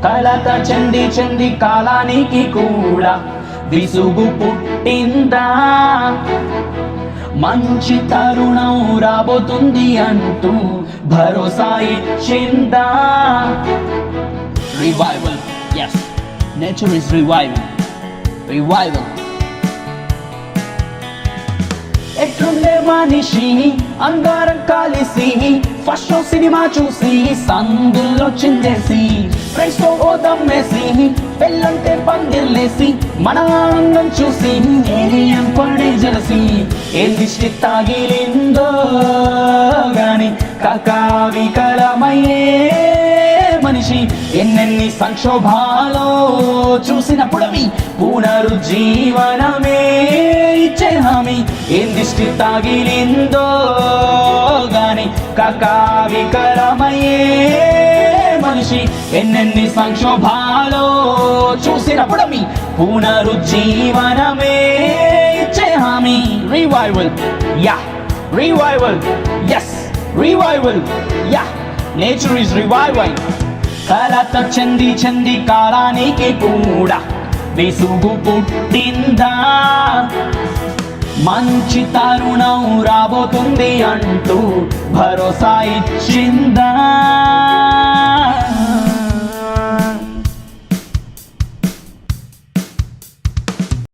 కలత చెంది చెంది కాలానికి కూడా విసుగు పుట్టిందా, మంచి తరుణం రాబోతుంది అంటూ భరోసా ఇచ్చిందా. Revival, yes, nature is reviving, revival. ఎట్లుండే మనిషి అంగారం కలిసి ఫస్ట్ షో సినిమా చూసి సందుల్లో చిందేసి ఫ్రెండ్స్ తో ఓ దమ్మేసి పెళ్ళంటే పందిర్లేసి మన ఆనందం చూసి ఏలియన్ పడే జలసి ఏ దిష్టి తాగిలిందో గాని కకావికలమయ్యే మనిషి ఎన్నెన్ని సంక్షోభాలో చూసినప్పుడు అవి పునరుజ్జీవనమే ఇచ్చే హామీ. ఏం దిష్టి తాగిలిందో గాని కకావికలమయ్యే మనిషి ఎన్నెన్ని సంక్షోభాలో చూసినప్పుడు అవి పునరుజ్జీవనమే ఇచ్చే హామీ. Revival, yeah, revival, yes, revival, yeah, nature is revival. కలత చెంది చెంది కాలానికి కూడా విసుగు పుట్టిందా, మంచి తరుణం రాబోతుంది అంటూ భరోసా ఇచ్చిందా.